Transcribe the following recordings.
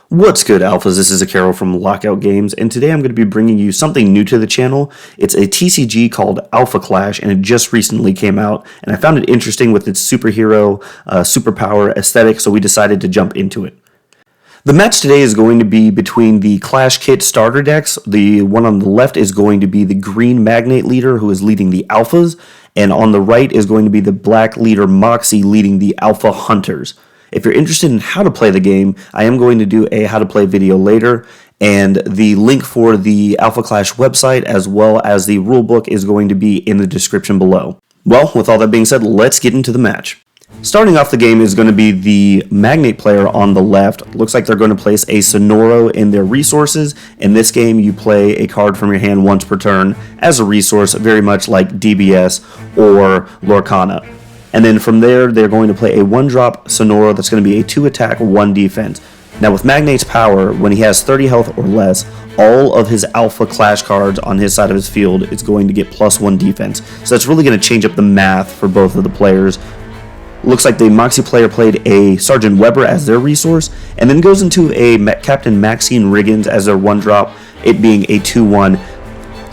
What's good, Alphas? This is Carol from Lockout Games, and today I'm going to be bringing you something new to the channel. It's a TCG called Alpha Clash, and it just recently came out, and I found it interesting with its superhero, superpower aesthetic, so we decided to jump into it. The match today is going to be between the Clash Kit starter decks. The one on the left is going to be the green Magnate leader, who is leading the Alphas, and on the right is going to be the black leader Moxie leading the Alpha Hunters. If you're interested in how to play the game, I am going to do a how to play video later, and the link for the Alpha Clash website as well as the rulebook is going to be in the description below. Well, with all that being said, let's get into the match. Starting off the game is going to be the Magnate player on the left. Looks like they're going to place a Sonoro in their resources. In this game, you play a card from your hand once per turn as a resource, very much like DBS or Lorcana. And then from there, they're going to play a 1-drop Sonoro that's going to be a 2-attack, 1 defense. Now with Magnate's power, when he has 30 health or less, all of his Alpha Clash cards on his side of his field is going to get +1 defense. So that's really going to change up the math for both of the players. Looks like the Moxie player played a Sergeant Weber as their resource, and then goes into a Captain Maxine Riggins as their 1-drop, it being a 2-1.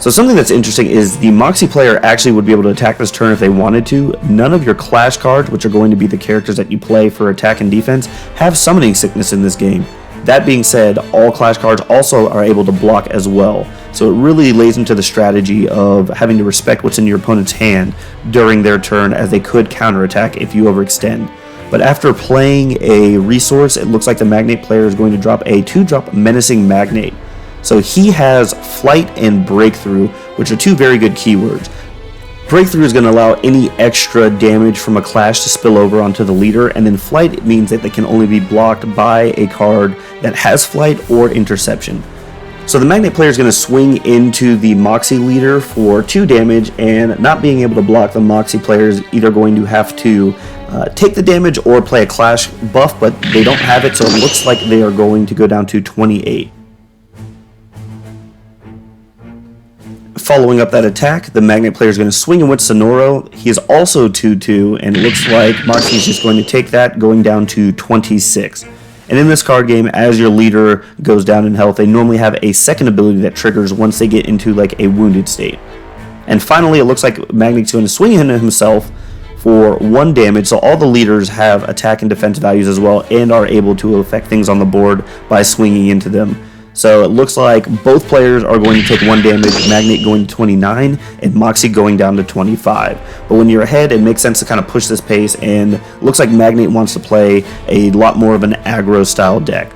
So something that's interesting is the Moxie player actually would be able to attack this turn if they wanted to. None of your Clash cards, which are going to be the characters that you play for attack and defense, have summoning sickness in this game. That being said, all Clash cards also are able to block as well. So it really lays into the strategy of having to respect what's in your opponent's hand during their turn, as they could counterattack if you overextend. But after playing a resource, it looks like the Magnate player is going to drop a 2-drop Menacing Magnate. So he has Flight and Breakthrough, which are two very good keywords. Breakthrough is going to allow any extra damage from a clash to spill over onto the leader, and then Flight means that they can only be blocked by a card that has Flight or Interception. So the Magnate player is going to swing into the Moxie leader for 2 damage, and not being able to block the Moxie player is either going to have to take the damage or play a Clash buff, but they don't have it, so it looks like they are going to go down to 28. Following up that attack, the Magnate player is going to swing in with Sonoro. He is also 2-2, and it looks like Moxie is just going to take that, going down to 26. And in this card game, as your leader goes down in health, they normally have a second ability that triggers once they get into like a wounded state. And finally, it looks like Magnate's going to swing into himself for 1 damage, so all the leaders have attack and defense values as well, and are able to affect things on the board by swinging into them. So it looks like both players are going to take 1 damage, Magnate going to 29 and Moxie going down to 25. But when you're ahead, it makes sense to kind of push this pace, and looks like Magnate wants to play a lot more of an aggro style deck.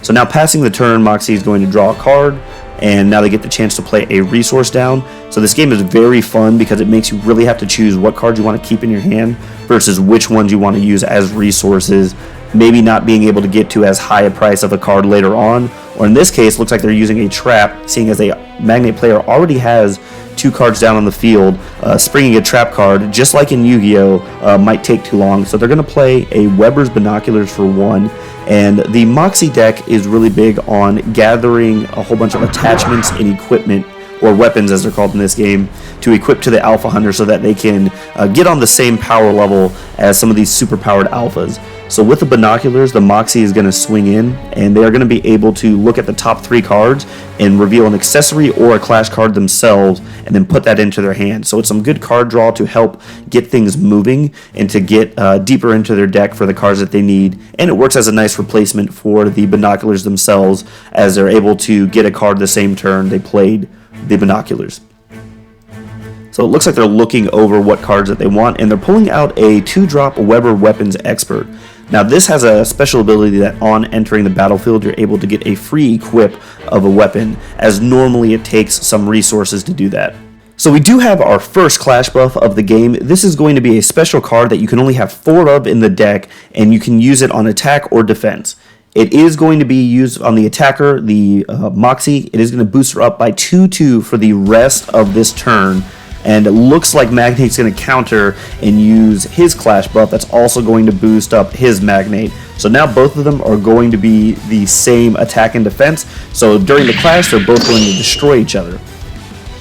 So now passing the turn, Moxie is going to draw a card, and now they get the chance to play a resource down. So this game is very fun because it makes you really have to choose what cards you want to keep in your hand versus which ones you want to use as resources, maybe not being able to get to as high a price of a card later on, or in this case, looks like they're using a trap, seeing as a Magnate player already has 2 cards down on the field. Springing a trap card, just like in Yu-Gi-Oh, might take too long, so they're going to play a Weber's Binoculars for 1, and the Moxie deck is really big on gathering a whole bunch of attachments and equipment, or weapons as they're called in this game, to equip to the Alpha Hunter so that they can get on the same power level as some of these superpowered Alphas. So with the binoculars, the Moxie is going to swing in, and they are going to be able to look at the top 3 cards and reveal an accessory or a Clash card themselves, and then put that into their hand. So it's some good card draw to help get things moving and to get deeper into their deck for the cards that they need. And it works as a nice replacement for the binoculars themselves, as they're able to get a card the same turn they played the binoculars. So it looks like they're looking over what cards that they want, and they're pulling out a 2-drop Weber Weapons Expert. Now this has a special ability that on entering the battlefield, you're able to get a free equip of a weapon, as normally it takes some resources to do that. So we do have our first Clash buff of the game. This is going to be a special card that you can only have 4 of in the deck, and you can use it on attack or defense. It is going to be used on the attacker, the Moxie. It is going to boost her up by 2/2 for the rest of this turn. And it looks like Magnate's going to counter and use his Clash buff that's also going to boost up his Magnate. So now both of them are going to be the same attack and defense. So during the clash, they're both going to destroy each other.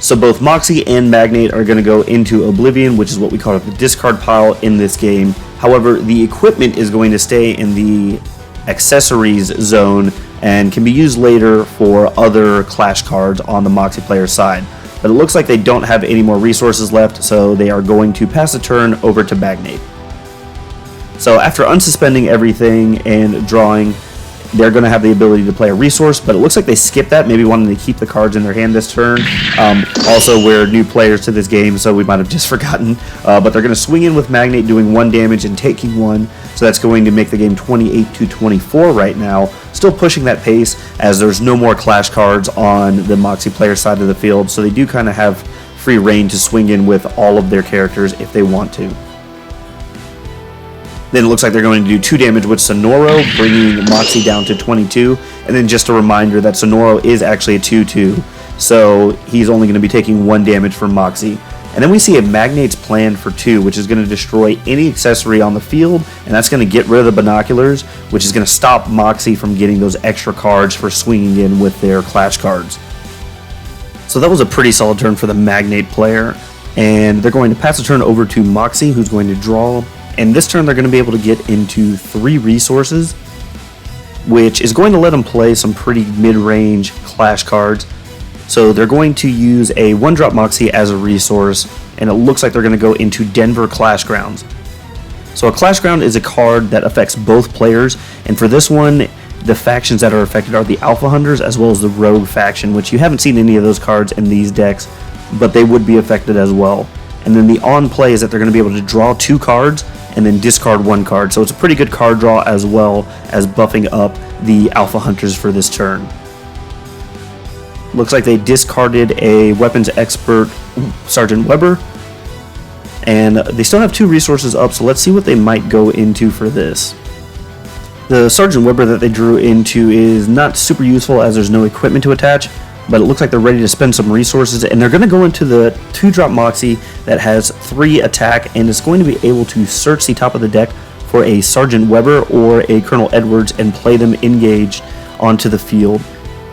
So both Moxie and Magnate are going to go into Oblivion, which is what we call the discard pile in this game. However, the equipment is going to stay in the accessories zone and can be used later for other Clash cards on the Moxie player side. But it looks like they don't have any more resources left, so they are going to pass a turn over to Magnate. So after unsuspending everything and drawing, they're going to have the ability to play a resource, but it looks like they skipped that, maybe wanting to keep the cards in their hand this turn. Also, we're new players to this game, so we might have just forgotten. But they're going to swing in with Magnate, doing 1 damage and taking 1. So that's going to make the game 28-24 right now. Still pushing that pace, as there's no more Clash cards on the Moxie player side of the field, so they do kind of have free reign to swing in with all of their characters if they want to. Then it looks like they're going to do 2 damage with Sonoro, bringing Moxie down to 22. And then just a reminder that Sonoro is actually a 2/2, so he's only going to be taking 1 damage from Moxie. And then we see a Magnate's plan for 2, which is going to destroy any accessory on the field, and that's going to get rid of the binoculars, which is going to stop Moxie from getting those extra cards for swinging in with their Clash cards. So that was a pretty solid turn for the Magnate player, and they're going to pass the turn over to Moxie, who's going to draw. And this turn they're going to be able to get into 3 resources, which is going to let them play some pretty mid-range Clash cards. So they're going to use a 1-drop Moxie as a resource, and it looks like they're going to go into Denver Clash Grounds. So a Clash Ground is a card that affects both players, and for this one, the factions that are affected are the Alpha Hunters as well as the Rogue faction, which you haven't seen any of those cards in these decks, but they would be affected as well. And then the on play is that they're going to be able to draw 2 cards and then discard 1 card. So it's a pretty good card draw as well as buffing up the Alpha Hunters for this turn. Looks like they discarded a Weapons Expert, Sergeant Weber. And they still have 2 resources up, so let's see what they might go into for this. The Sergeant Weber that they drew into is not super useful as there's no equipment to attach, but it looks like they're ready to spend some resources, and they're going to go into the 2-drop Moxie that has 3 attack, and is going to be able to search the top of the deck for a Sergeant Weber or a Colonel Edwards and play them engaged onto the field.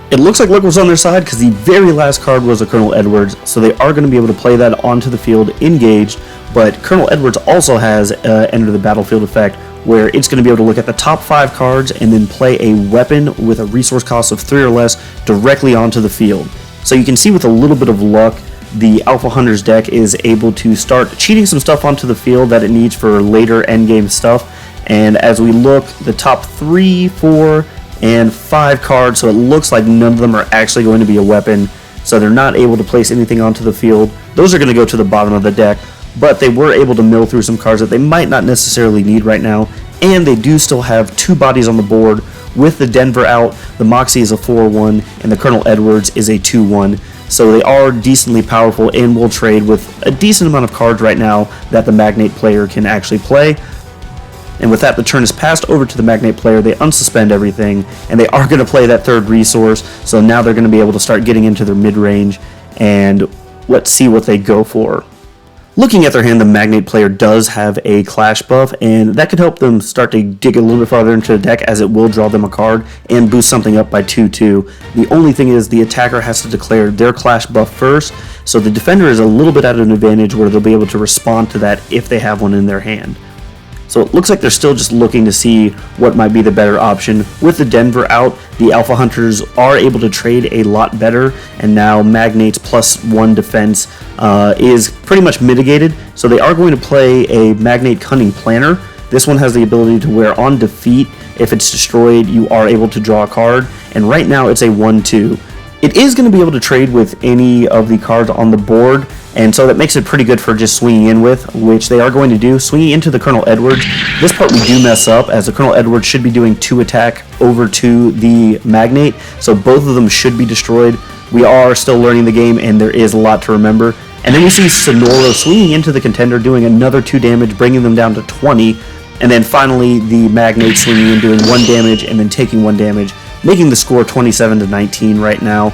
It looks like luck was on their side because the very last card was a Colonel Edwards, so they are going to be able to play that onto the field engaged, but Colonel Edwards also has Enter the Battlefield effect, where it's going to be able to look at the top 5 cards and then play a weapon with a resource cost of 3 or less directly onto the field. So you can see with a little bit of luck, the Alpha Hunters deck is able to start cheating some stuff onto the field that it needs for later endgame stuff. And as we look, the top 3, 4, and 5 cards, so it looks like none of them are actually going to be a weapon, so they're not able to place anything onto the field. Those are going to go to the bottom of the deck, but they were able to mill through some cards that they might not necessarily need right now, and they do still have 2 bodies on the board. With the Denver out, the Moxie is a 4/1, and the Colonel Edwards is a 2/1, so they are decently powerful and will trade with a decent amount of cards right now that the Magnate player can actually play. And with that, the turn is passed over to the Magnate player. They unsuspend everything, and they are going to play that 3rd resource, so now they're going to be able to start getting into their mid-range, and let's see what they go for. Looking at their hand, the Magnate player does have a Clash buff, and that could help them start to dig a little bit farther into the deck, as it will draw them a card and boost something up by 2/2. The only thing is the attacker has to declare their Clash buff first, so the defender is a little bit at an advantage where they'll be able to respond to that if they have one in their hand. So it looks like they're still just looking to see what might be the better option. With the Denver out, the Alpha Hunters are able to trade a lot better, and now Magnate's +1 defense is pretty much mitigated. So they are going to play a Magnate Cunning Planner. This one has the ability to where on defeat, if it's destroyed, you are able to draw a card, and right now it's a 1/2. It is going to be able to trade with any of the cards on the board, and so that makes it pretty good for just swinging in with, which they are going to do. Swinging into the Colonel Edwards, this part we do mess up, as the Colonel Edwards should be doing 2 attack over to the Magnate, so both of them should be destroyed. We are still learning the game, and there is a lot to remember. And then we see Sonoro swinging into the contender, doing another 2 damage, bringing them down to 20, and then finally the Magnate swinging in, doing 1 damage, and then taking 1 damage, making the score 27-19 right now.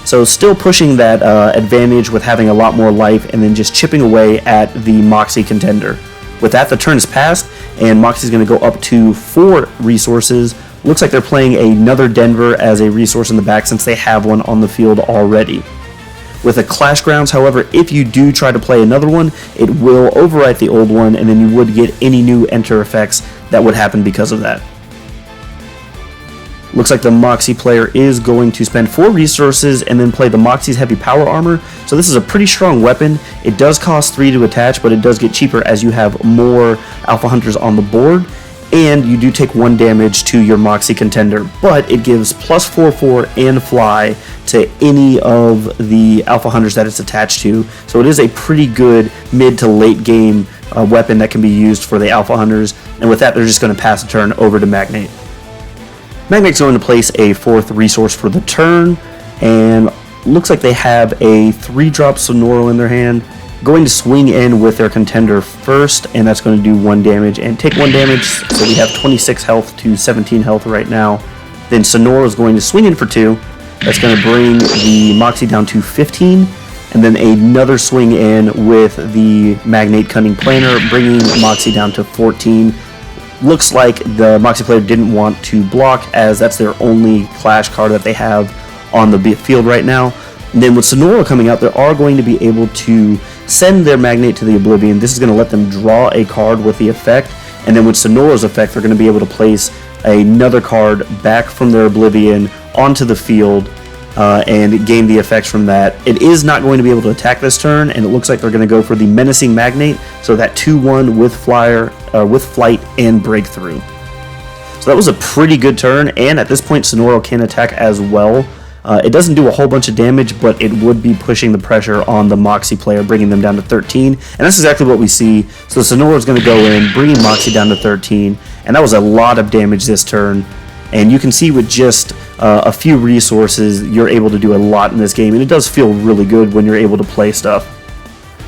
So still pushing that advantage with having a lot more life, and then just chipping away at the Moxie contender. With that, the turn is passed, and Moxie's going to go up to 4 resources. Looks like they're playing another Denver as a resource in the back, since they have one on the field already. With a Clash Grounds, however, if you do try to play another one, it will overwrite the old one, and then you would get any new enter effects that would happen because of that. Looks like the Moxie player is going to spend 4 resources and then play the Moxie's heavy power armor. So this is a pretty strong weapon. It does cost 3 to attach, but it does get cheaper as you have more Alpha Hunters on the board. And you do take 1 damage to your Moxie contender, but it gives plus 4/4 and fly to any of the Alpha Hunters that it's attached to. So it is a pretty good mid to late game weapon that can be used for the Alpha Hunters. And with that, they're just going to pass the turn over to Magnate. Magnate's going to place a 4th resource for the turn, and looks like they have a 3-drop Sonoro in their hand. Going to swing in with their contender first, and that's going to do 1 damage and take 1 damage. So we have 26 health to 17 health right now. Then Sonoro is going to swing in for 2. That's going to bring the Moxie down to 15. And then another swing in with the Magnate Cunning Planner, bringing Moxie down to 14. Looks like the Moxie player didn't want to block, as that's their only Clash card that they have on the field right now. And then with Sonoro coming out, they are going to be able to send their Magnate to the Oblivion. This is going to let them draw a card with the effect. And then with Sonoro's effect, they're going to be able to place another card back from their Oblivion onto the field and gain the effects from that. It is not going to be able to attack this turn, and it looks like they're going to go for the Menacing Magnate, so that 2/1 with with flight and breakthrough. So that was a pretty good turn, and at this point Sonoro can attack as well. It doesn't do a whole bunch of damage, but it would be pushing the pressure on the Moxie player, bringing them down to 13, and that's exactly what we see. So Sonoro is going to go in, bringing Moxie down to 13, and that was a lot of damage this turn. And you can see with just a few resources, you're able to do a lot in this game, and it does feel really good when you're able to play stuff.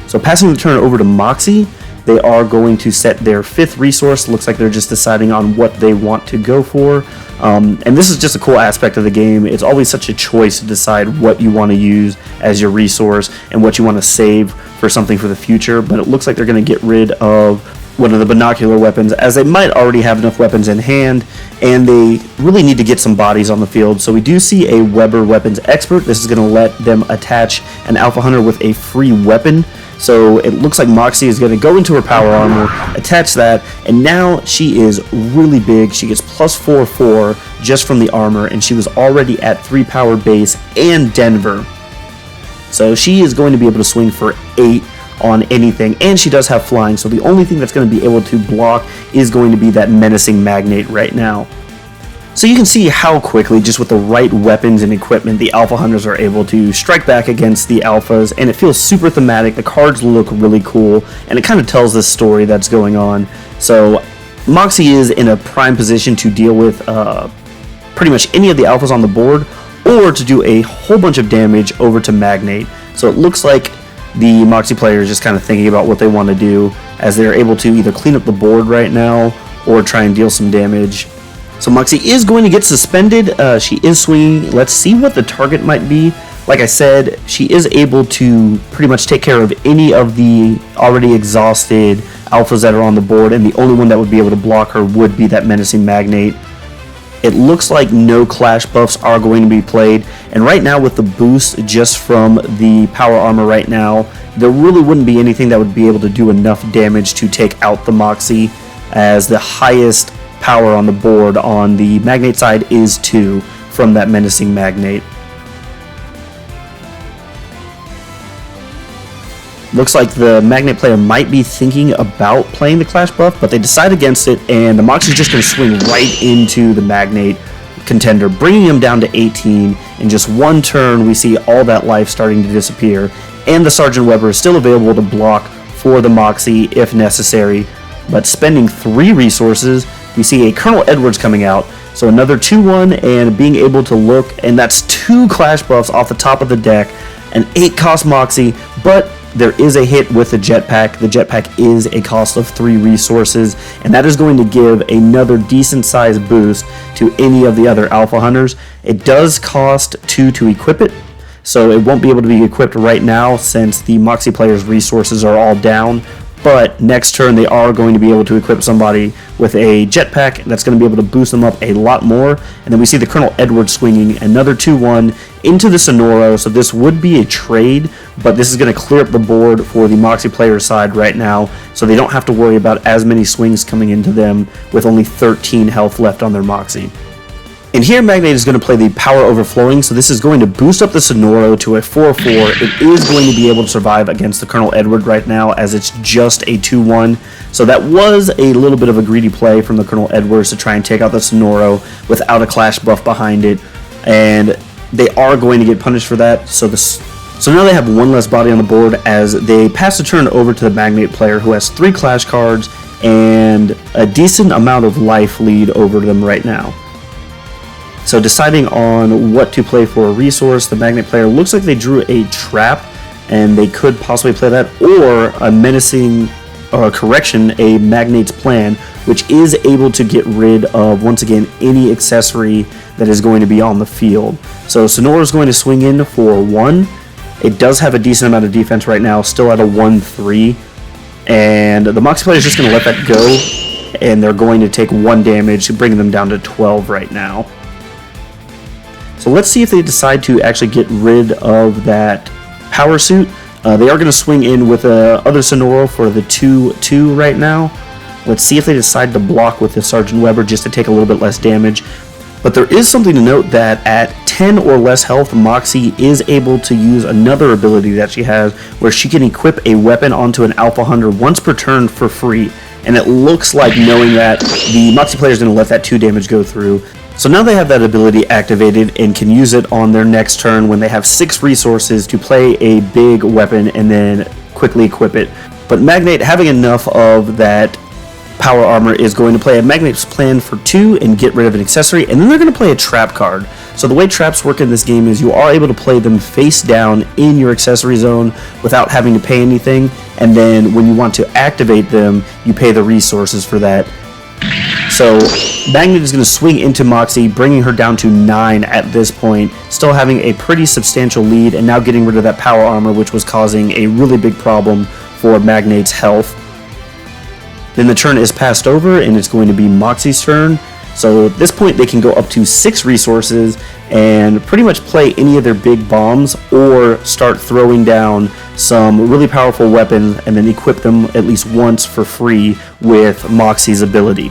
So passing the turn over to Moxie, they are going to set their 5th resource. Looks like they're just deciding on what they want to go for. And this is just a cool aspect of the game. It's always such a choice to decide what you want to use as your resource and what you want to save for something for the future. But it looks like they're going to get rid of one of the binocular weapons, as they might already have enough weapons in hand, and they really need to get some bodies on the field. So we do see a Weber Weapons Expert. This is going to let them attach an Alpha Hunter with a free weapon. So it looks like Moxie is going to go into her power armor, attach that, and now she is really big. She gets plus 4/4 just from the armor, and she was already at 3 power base and Denver. So she is going to be able to swing for 8 on anything, and she does have flying, so the only thing that's going to be able to block is going to be that Menacing Magnate right now. So you can see how quickly, just with the right weapons and equipment, the Alpha Hunters are able to strike back against the Alphas, and it feels super thematic. The cards look really cool, and it kind of tells this story that's going on. So Moxie is in a prime position to deal with pretty much any of the Alphas on the board, or to do a whole bunch of damage over to Magnate. So it looks like the Moxie player is just kind of thinking about what they want to do, as they're able to either clean up the board right now or try and deal some damage. So Moxie is going to get suspended. She is swinging. Let's see what the target might be. Like I said, she is able to pretty much take care of any of the already exhausted Alphas that are on the board, and the only one that would be able to block her would be that Menacing Magnate. It looks like no Clash buffs are going to be played, and right now with the boost just from the power armor right now, there really wouldn't be anything that would be able to do enough damage to take out the Moxie, as the highest power on the board on the Magnate side is 2 from that Menacing Magnate. Looks like the Magnate player might be thinking about playing the Clash buff, but they decide against it, and the Moxie's just going to swing right into the Magnate contender, bringing him down to 18. In just one turn, we see all that life starting to disappear, and the Sergeant Weber is still available to block for the Moxie if necessary. But spending 3 resources, we see a Colonel Edwards coming out, so another 2/1, and being able to look, and that's 2 Clash buffs off the top of the deck, an 8-cost Moxie, but there is a hit with the jetpack. The jetpack is a cost of 3 resources, and that is going to give another decent sized boost to any of the other Alpha Hunters. It does cost 2 to equip it, so it won't be able to be equipped right now since the Moxie player's resources are all down. But next turn they are going to be able to equip somebody with a jetpack that's going to be able to boost them up a lot more. And then we see the Colonel Edwards swinging another 2/1 into the Sonoro, so this would be a trade, but this is going to clear up the board for the Moxie player side right now, so they don't have to worry about as many swings coming into them with only 13 health left on their Moxie. And here Magnate is going to play the Power Overflowing, so this is going to boost up the Sonoro to a 4-4. It is going to be able to survive against the Colonel Edward right now, as it's just a 2-1. So that was a little bit of a greedy play from the Colonel Edwards to try and take out the Sonoro without a Clash buff behind it. And they are going to get punished for that. So now they have one less body on the board as they pass the turn over to the Magnate player, who has 3 Clash cards and a decent amount of life lead over them right now. So deciding on what to play for a resource, the Magnate player looks like they drew a trap, and they could possibly play that, or a menacing correction, a Magnate's plan, which is able to get rid of, once again, any accessory that is going to be on the field. So Sonoro is going to swing in for 1. It does have a decent amount of defense right now, still at a 1-3, and the Moxie player is just going to let that go, and they're going to take 1 damage, bringing them down to 12 right now. So let's see if they decide to actually get rid of that power suit. They are going to swing in with other Sonoro for the 2-2 right now. Let's see if they decide to block with the Sergeant Weber just to take a little bit less damage. But there is something to note that at 10 or less health, Moxie is able to use another ability that she has, where she can equip a weapon onto an Alpha Hunter once per turn for free. And it looks like, knowing that, the Moxie player is going to let that 2 damage go through. So now they have that ability activated and can use it on their next turn when they have 6 resources to play a big weapon and then quickly equip it. But Magnate, having enough of that power armor, is going to play a Magnate's plan for 2 and get rid of an accessory, and then they're going to play a trap card. So the way traps work in this game is you are able to play them face down in your accessory zone without having to pay anything, and then when you want to activate them, you pay the resources for that. So Magnate is going to swing into Moxie, bringing her down to 9 at this point, still having a pretty substantial lead, and now getting rid of that power armor, which was causing a really big problem for Magnate's health. Then the turn is passed over, and it's going to be Moxie's turn. So at this point, they can go up to 6 resources and pretty much play any of their big bombs, or start throwing down some really powerful weapons and then equip them at least once for free with Moxie's ability.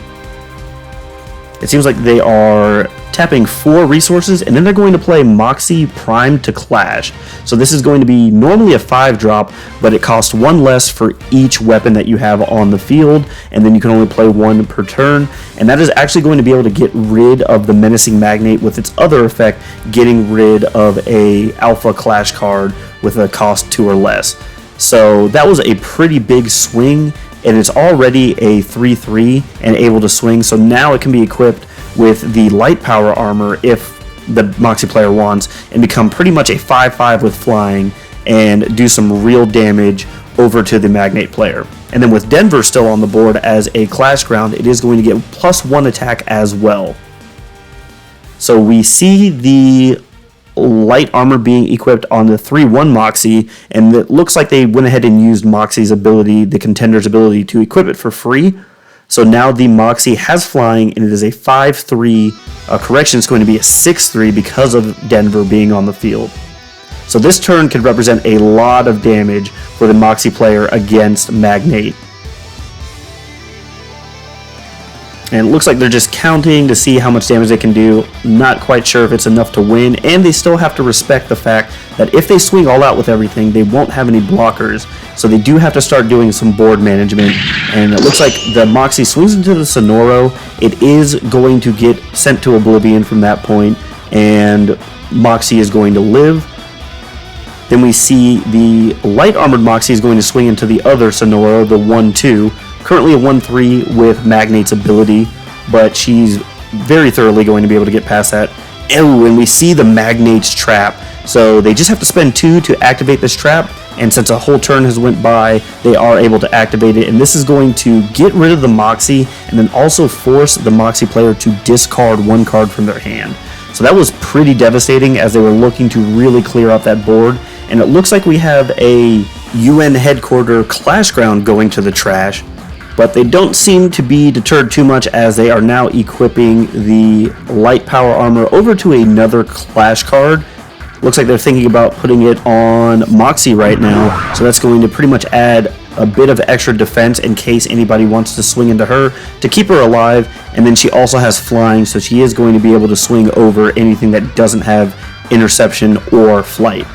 It seems like they are tapping 4 resources, and then they're going to play Moxie Prime to Clash. So this is going to be normally a 5-drop, but it costs 1 less for each weapon that you have on the field, and then you can only play 1 per turn. And that is actually going to be able to get rid of the Menacing Magnate with its other effect, getting rid of a Alpha Clash card with a cost 2 or less. So that was a pretty big swing, and it's already a 3-3 and able to swing, so now it can be equipped with the light power armor if the Moxie player wants, and become pretty much a 5-5 with flying and do some real damage over to the Magnate player. And then with Denver still on the board as a Clash ground, it is going to get +1 attack as well. So we see the light armor being equipped on the 3-1 Moxie, and it looks like they went ahead and used Moxie's ability, the Contender's ability, to equip it for free. So now the Moxie has flying, and it is a 5-3. Correction, it's going to be a 6-3 because of Denver being on the field. So this turn could represent a lot of damage for the Moxie player against Magnate. And it looks like they're just counting to see how much damage they can do. Not quite sure if it's enough to win, and they still have to respect the fact that if they swing all out with everything, they won't have any blockers. So they do have to start doing some board management. And it looks like the Moxie swings into the Sonoro. It is going to get sent to oblivion from that point, and Moxie is going to live. Then we see the light armored Moxie is going to swing into the other Sonoro, the 1-2. Currently a 1-3 with Magnate's ability, but she's very thoroughly going to be able to get past that. Oh, and we see the Magnate's trap. So they just have to spend 2 to activate this trap, and since a whole turn has went by, they are able to activate it, and this is going to get rid of the Moxie, and then also force the Moxie player to discard 1 card from their hand. So that was pretty devastating, as they were looking to really clear out that board, and it looks like we have a UN headquarter Clash ground going to the trash. But they don't seem to be deterred too much, as they are now equipping the light power armor over to another Clash card. Looks like they're thinking about putting it on Moxie right now, so that's going to pretty much add a bit of extra defense in case anybody wants to swing into her to keep her alive, and then she also has flying, so she is going to be able to swing over anything that doesn't have interception or flight.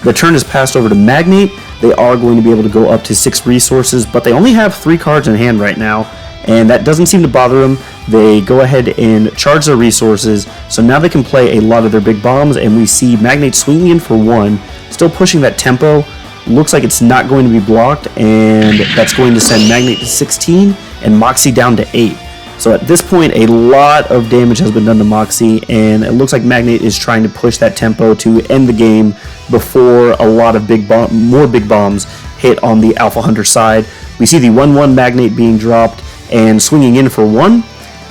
The turn is passed over to Magnate. They are going to be able to go up to 6 resources, but they only have 3 cards in hand right now, and that doesn't seem to bother them. They go ahead and charge their resources, so now they can play a lot of their big bombs, and we see Magnate swinging in for 1, still pushing that tempo. Looks like it's not going to be blocked, and that's going to send Magnate to 16 and Moxie down to 8. So at this point, a lot of damage has been done to Moxie, and it looks like Magnate is trying to push that tempo to end the game before a lot of more big bombs hit on the Alpha Hunter side. We see the 1/1 Magnate being dropped and swinging in for 1.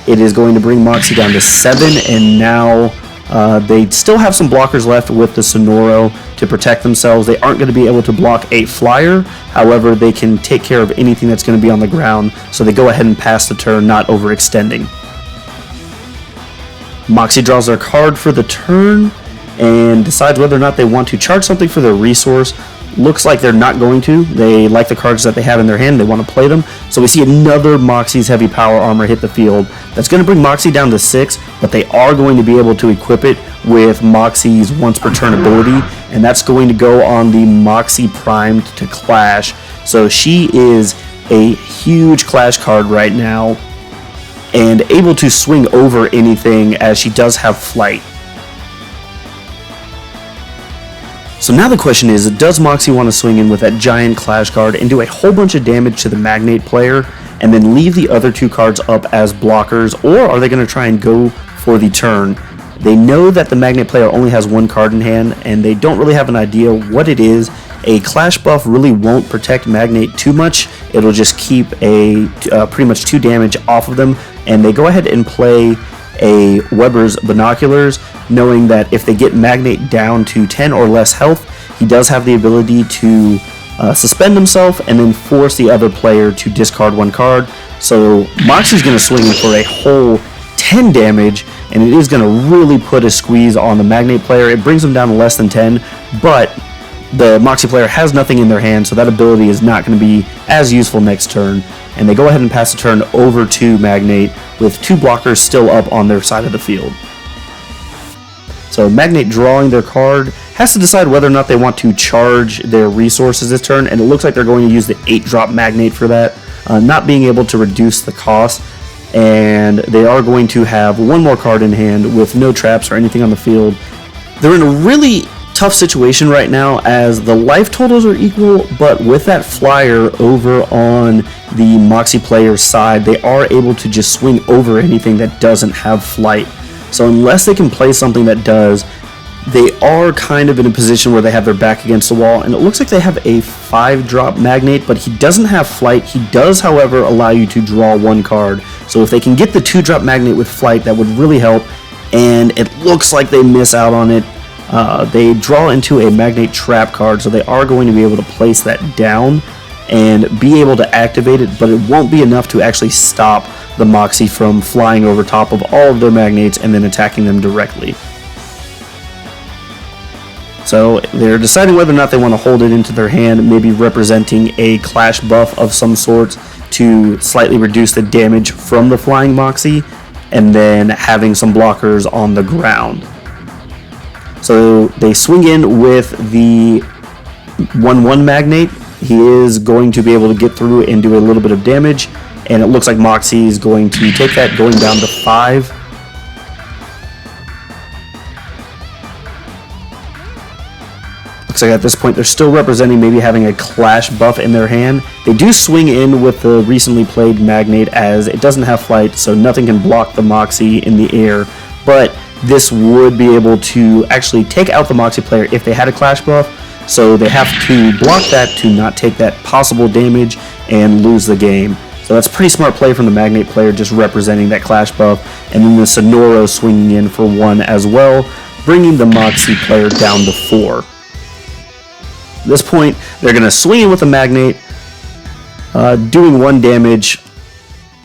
It is going to bring Moxie down to 7, and now they still have some blockers left with the Sonoro to protect themselves. They aren't going to be able to block a flyer. However, they can take care of anything that's going to be on the ground, so they go ahead and pass the turn, not overextending. Moxie draws their card for the turn and decides whether or not they want to charge something for their resource. Looks like they're not going to. They like the cards that they have in their hand. They want to play them. So we see another Moxie's Heavy Power Armor hit the field. That's going to bring Moxie down to 6, but they are going to be able to equip it with Moxie's once per turn ability, and that's going to go on the Moxie primed to Clash. So she is a huge Clash card right now and able to swing over anything as she does have flight. So now the question is, does Moxie want to swing in with that giant Clash card and do a whole bunch of damage to the Magnate player and then leave the other 2 cards up as blockers, or are they going to try and go for the turn? They know that the Magnate player only has 1 card in hand, and they don't really have an idea what it is. A Clash buff really won't protect Magnate too much. It'll just keep pretty much 2 damage off of them, and they go ahead and play a Weber's Binoculars, knowing that if they get Magnate down to 10 or less health, he does have the ability to suspend himself and then force the other player to discard 1 card. So Moxie's going to swing in for a whole 10 damage, and it is going to really put a squeeze on the Magnate player. It brings him down to less than 10, but the Moxie player has nothing in their hand, so that ability is not going to be as useful next turn. And they go ahead and pass the turn over to Magnate with 2 blockers still up on their side of the field. So Magnate, drawing their card, has to decide whether or not they want to charge their resources this turn, and it looks like they're going to use the 8-drop Magnate for that, not being able to reduce the cost. And they are going to have 1 more card in hand with no traps or anything on the field. They're in a really tough situation right now as the life totals are equal, but with that flyer over on the Moxie player's side, they are able to just swing over anything that doesn't have flight. So unless they can play something that does, they are kind of in a position where they have their back against the wall, and it looks like they have a 5-drop Magnate, but he doesn't have flight. He does, however, allow you to draw 1 card. So if they can get the 2-drop Magnate with flight, that would really help, and it looks like they miss out on it. They draw into a Magnate trap card, so they are going to be able to place that down and be able to activate it, but it won't be enough to actually stop the Moxie from flying over top of all of their Magnates and then attacking them directly. So they're deciding whether or not they want to hold it into their hand, maybe representing a Clash buff of some sort to slightly reduce the damage from the flying Moxie, and then having some blockers on the ground. So they swing in with the 1/1 Magnate. He is going to be able to get through and do a little bit of damage, and it looks like Moxie is going to take that, going down to 5. Looks like at this point they're still representing maybe having a Clash buff in their hand. They do swing in with the recently played Magnate as it doesn't have flight, so nothing can block the Moxie in the air, but this would be able to actually take out the Moxie player if they had a Clash buff, so they have to block that to not take that possible damage and lose the game. So that's pretty smart play from the Magnate player, just representing that Clash buff, and then the Sonoro swinging in for 1 as well, bringing the Moxie player down to 4. At this point, they're going to swing in with a Magnate, doing 1 damage.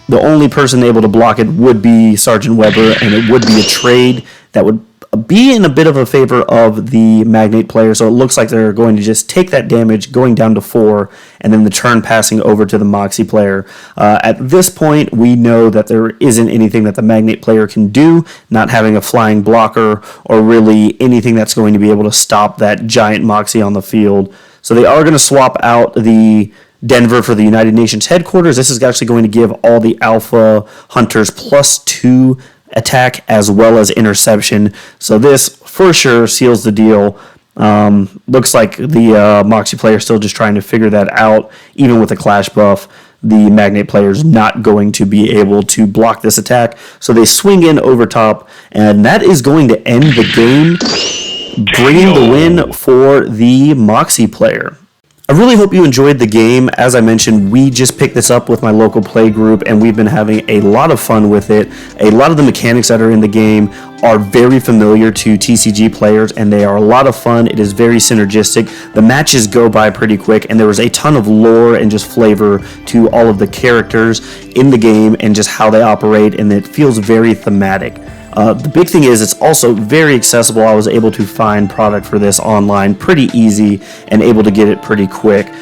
The only person able to block it would be Sergeant Weber, and it would be a trade that would be in a bit of a favor of the Magnate player, so it looks like they're going to just take that damage going down to 4, and then the turn passing over to the Moxie player. At this point, we know that there isn't anything that the Magnate player can do, not having a flying blocker, or really anything that's going to be able to stop that giant Moxie on the field. So they are going to swap out the Denver for the United Nations headquarters. This is actually going to give all the Alpha Hunters +2 attack as well as interception. So this for sure seals the deal. Looks like the Moxie player is still just trying to figure that out. Even with the clash buff, the Magnate player is not going to be able to block this attack. So they swing in over top, and that is going to end the game, bringing the win for the Moxie player. I really hope you enjoyed the game. As I mentioned, we just picked this up with my local play group, and we've been having a lot of fun with it. A lot of the mechanics that are in the game are very familiar to TCG players, and they are a lot of fun. It is very synergistic. The matches go by pretty quick, and there was a ton of lore and just flavor to all of the characters in the game and just how they operate, and it feels very thematic. The big thing is it's also very accessible. I was able to find product for this online pretty easy and able to get it pretty quick.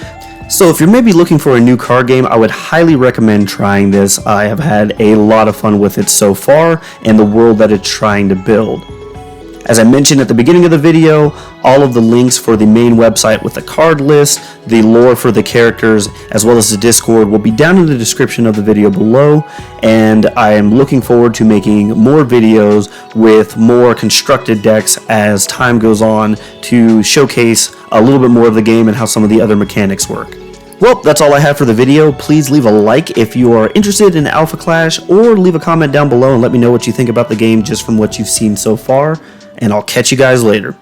So if you're maybe looking for a new card game, I would highly recommend trying this. I have had a lot of fun with it so far and the world that it's trying to build. As I mentioned at the beginning of the video, all of the links for the main website with the card list, the lore for the characters, as well as the Discord will be down in the description of the video below, and I am looking forward to making more videos with more constructed decks as time goes on to showcase a little bit more of the game and how some of the other mechanics work. Well, that's all I have for the video. Please leave a like if you are interested in Alpha Clash, or leave a comment down below and let me know what you think about the game just from what you've seen so far, and I'll catch you guys later.